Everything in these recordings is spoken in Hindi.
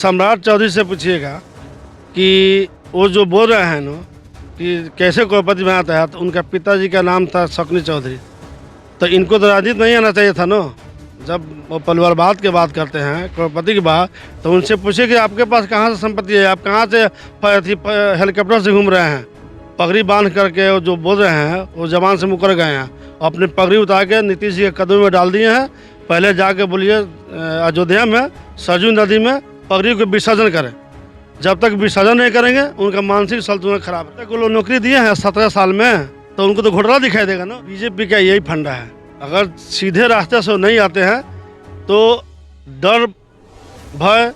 सम्राट चौधरी से पूछिएगा कि वो जो बोल रहे हैं ना कि कैसे करोड़पति बना था, तो उनका पिताजी का नाम था शकुनी चौधरी। तो इनको तो राजनीति नहीं आना चाहिए था ना। जब वो परिवारवाद की बात करते हैं, करोड़पति की बात, तो उनसे पूछिए कि आपके पास कहाँ से संपत्ति है, आप कहाँ से हेलीकॉप्टर से घूम रहे हैं। पगड़ी बांध करके वो जो बोल रहे हैं वो जबान से मुकर गए हैं। अपनी पगड़ी उतार के नीतीश जी के कदम में डाल दिए हैं। पहले जाके बोलिए अयोध्या में सरजू नदी में पगड़ी को विसर्जन करें। जब तक विसर्जन नहीं करेंगे उनका मानसिक संतुलन खराब है। वो लोग नौकरी दिए हैं 17 साल में, तो उनको तो घोटाला दिखाई देगा ना। बीजेपी का यही फंडा है, अगर सीधे रास्ते से नहीं आते हैं तो डर भय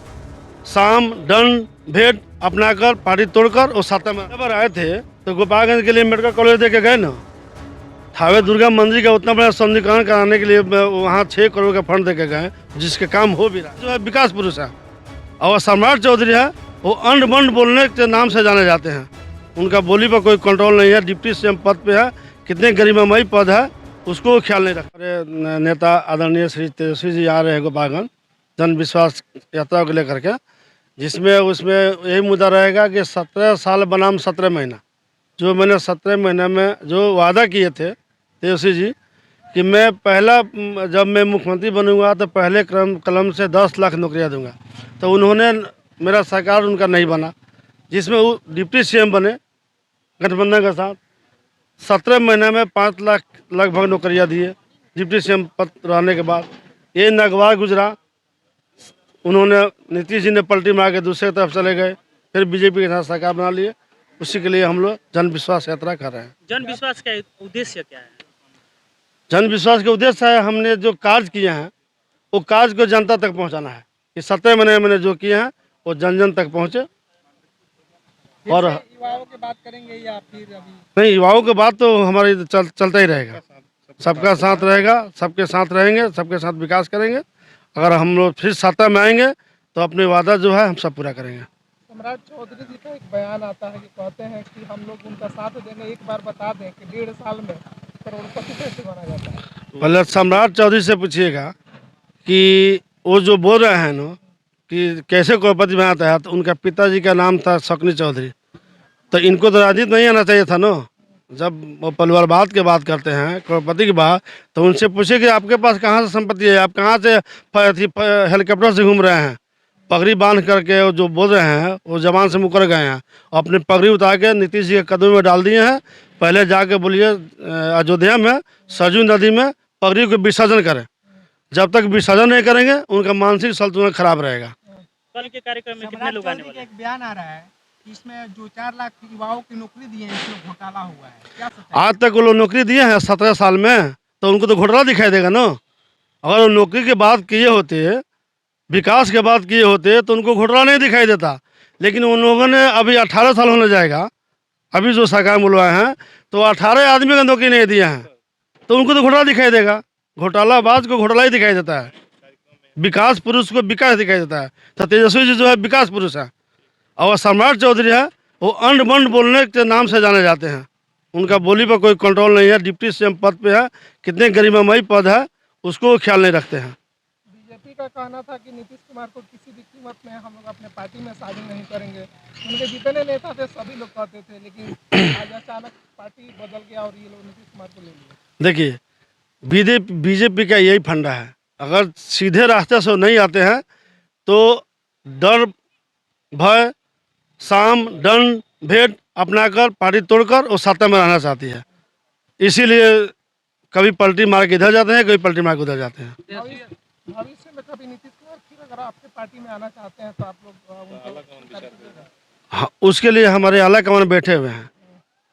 साम दंड भेद अपनाकर पार्टी तोड़कर और सत्ता में जब आए थे तो गोपालगंज के लिए मेडिकल कॉलेज दे के गए ना। थावे दुर्गा मंदिर का उतना बड़ा सौंदर्यीकरण कराने के लिए वहाँ 6 करोड़ का फंड दे के गए, जिसके काम हो भी रहा है। जो है विकास पुरुष है। और सम्राट चौधरी है, वो अंड बंड बोलने के नाम से जाने जाते हैं। उनका बोली पर कोई कंट्रोल नहीं है। डिप्टी सीएम पद पे है, कितने गरिमामयी पद है उसको ख्याल नहीं रखा। हमारे नेता आदरणीय श्री तेजस्वी जी आ रहे हैं गोपालगंज जन विश्वास यात्रा को लेकर के, जिसमें उसमें यही मुद्दा रहेगा कि 17 साल बनाम 17 महीना। जो मैंने 17 महीने में जो वादा किए थे तेजस्वी जी कि मैं पहला जब मैं मुख्यमंत्री बनूंगा तो पहले कलम से 10 लाख नौकरियां दूंगा, तो उन्होंने मेरा सरकार उनका नहीं बना, जिसमें वो डिप्टी सीएम बने गठबंधन के साथ। 17 महीने में 5 लाख लगभग नौकरियां दिए डिप्टी सीएम पद रहने के बाद। ये नगवार गुजरा, उन्होंने नीतीश जी ने पलटी मार के दूसरे तरफ चले गए, फिर बीजेपी के साथ सरकार बना लिए। उसी के लिए हम लोग जन विश्वास यात्रा कर रहे हैं। जन विश्वास का उद्देश्य क्या है? जन विश्वास का उद्देश्य है, हमने जो कार्य किए हैं वो कार्य को जनता तक पहुंचाना है। कि 17 महीने मैंने जो किए हैं वो जन जन तक पहुंचे। और युवाओं की बात करेंगे या फिर अभी? नहीं, युवाओं की बात तो हमारी चलता ही रहेगा। सबका साथ रहेगा, सबके साथ रहेंगे, सबके साथ विकास करेंगे। अगर हम लोग फिर सत्ता में आएंगे तो अपने वादा जो है हम सब पूरा करेंगे। सम्राट चौधरी जी का एक बयान आता है कि कहते हैं कि हम लोग उनका साथ देंगे। एक बार बता दें कि 1.5 साल में करोड़पति कैसे बना जाता है? पहले सम्राट चौधरी से पूछिएगा कि वो जो बोल रहे हैं ना कि कैसे करोड़पति बनाता है, तो उनका पिताजी का नाम था शकुनी चौधरी। तो इनको तो राजनीति नहीं आना चाहिए था ना। जब वो परिवारवाद की बात करते हैं, करोड़पति की बात, तो उनसे पूछिए कि आपके पास कहाँ से संपत्ति है, आप कहाँ से हेलीकॉप्टर से घूम रहे हैं। पगड़ी बांध करके वो जो बोल रहे हैं वो जबान से मुकर गए हैं। अपनी पगड़ी उतार के नीतीश जी के कदम में डाल दिए हैं। पहले जाके बोलिए अयोध्या में सरजू नदी में पगड़ी को विसर्जन करें। जब तक विसर्जन नहीं करेंगे उनका मानसिक संतुलन खराब रहेगा। कल के कार्यक्रम में कितने लोग आने वाले हैं? एक बयान आ रहा है कि इसमें जो 4 लाख युवाओं की नौकरी दी है इसमें घोटाला हुआ है, क्या सच्चाई? आज तक वो लोग नौकरी दिए हैं 17 साल में, तो उनको तो घोटाला दिखाई देगा ना। अगर वो नौकरी की बात किए होते, विकास के बात किए होते, तो उनको घोटाला नहीं दिखाई देता। लेकिन उन लोगों ने अभी 18 साल होने जाएगा, अभी जो सरकार बुलवाए हैं, तो 18 आदमी का नौकरी नहीं दिए हैं, तो उनको तो घोटाला दिखाई देगा। घोटालाबाज को घोटाला ही दिखाई देता है, विकास पुरुष को विकास दिखाई देता है। तो तेजस्वी जी जो है विकास पुरुष है। और सम्राट चौधरी है, वो अंड बंड बोलने के नाम से जाने जाते हैं। उनका बोली पर कोई कंट्रोल नहीं है। डिप्टी सीएम पद पे है, कितने गरिमामयी पद है उसको ख्याल नहीं रखते हैं। बीजेपी का कहना था कि नीतीश कुमार को किसी भी कीमत में हम लोग अपने पार्टी में शामिल नहीं करेंगे। उनके जितने नेता थे सभी लोग कहते थे, लेकिन आज अचानक पार्टी बदल गया और ये लोग नीतीश कुमार को ले लिए। देखिए, बीजेपी का यही फंडा है, अगर सीधे रास्ते से नहीं आते हैं तो डर भय साम दंड भेद अपनाकर पार्टी तोड़कर और सत्ता में रहना चाहती है। इसीलिए कभी पलटी मार के इधर जाते हैं, कभी पलटी मार के उधर जाते हैं। भविष्य में कभी नीतीश कुमार फिर अगर आपके पार्टी में आना चाहते हैं तो आप लोग उनको हाँ, उसके लिए हमारे आला कमान बैठे हुए हैं।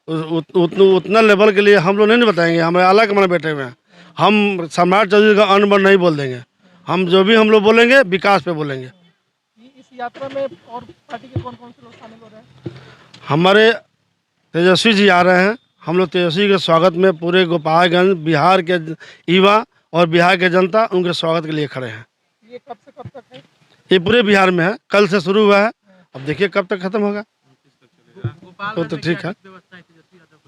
उतना लेवल के लिए हम लोग नहीं बताएंगे, हमारे आला कमान बैठे हुए हैं। हम सम्राट चौधरी का अनबन नहीं बोल देंगे। हम जो भी हम लोग बोलेंगे विकास पे बोलेंगे। इस यात्रा में और पार्टी के कौन कौन से लोग शामिल हो रहे हैं? हमारे तेजस्वी जी आ रहे हैं। हम लोग तेजस्वी के स्वागत में पूरे गोपालगंज बिहार के युवा और बिहार के जनता उनके स्वागत के लिए खड़े हैं। ये कब से कब तक है? ये पूरे बिहार में है, कल से शुरू हुआ है, अब देखिए कब तक खत्म होगा। तो ठीक है,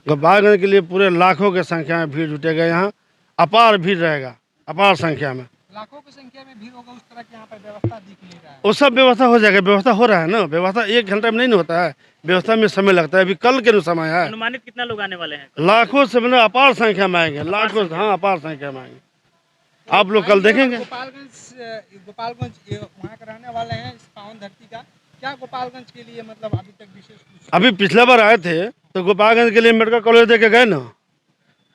गोपालगंज के लिए पूरे लाखों की संख्या में भीड़ जुटेगा। यहाँ अपार भीड़ रहेगा, अपार संख्या में। लाखों की संख्या में भीड़ होगा, उस तरह की यहाँ पर व्यवस्था दिख नहीं रहा है। वो सब व्यवस्था हो जाएगा, व्यवस्था हो रहा है ना, व्यवस्था 1 घंटे में नहीं ना होता है, व्यवस्था में समय लगता है। अभी कल के समय है, अनुमानित कितना लोग आने वाले हैं? लाखों से मतलब अपार संख्या में आएंगे, लाखों, हाँ अपार संख्या में आएंगे। आप लोग कल देखेंगे। गोपालगंज वहाँ के रहने वाले हैं, इस पावन धरती का, क्या गोपालगंज के लिए मतलब अभी तक विशेष कुछ? अभी पिछले बार आए थे तो गोपालगंज के लिए मेडिकल कॉलेज दे के गए ना,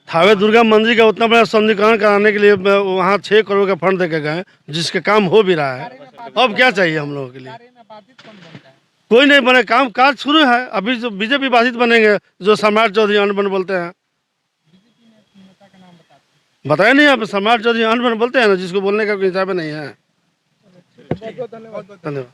थावे दुर्गा मंदिर का उतना बड़ा सौंदर्यीकरण कराने के लिए वहाँ 6 करोड़ का फंड दे के गए, जिसके काम हो भी रहा है। अब क्या चाहिए हम लोगों के लिए? कार्य में बाधित कौन बनता है? कोई नहीं बने, काम काज शुरू है। अभी जो बीजेपी बाधित बनेंगे, जो सम्राट चौधरी अनबन बोलते हैं। बीजेपी नेता का नाम बताते बताया नहीं, आप सम्राट चौधरी अनबन बोलते हैं ना, जिसको बोलने का कोई हिसाब नहीं है। हैं। बहुत बहुत धन्यवाद। धन्यवाद।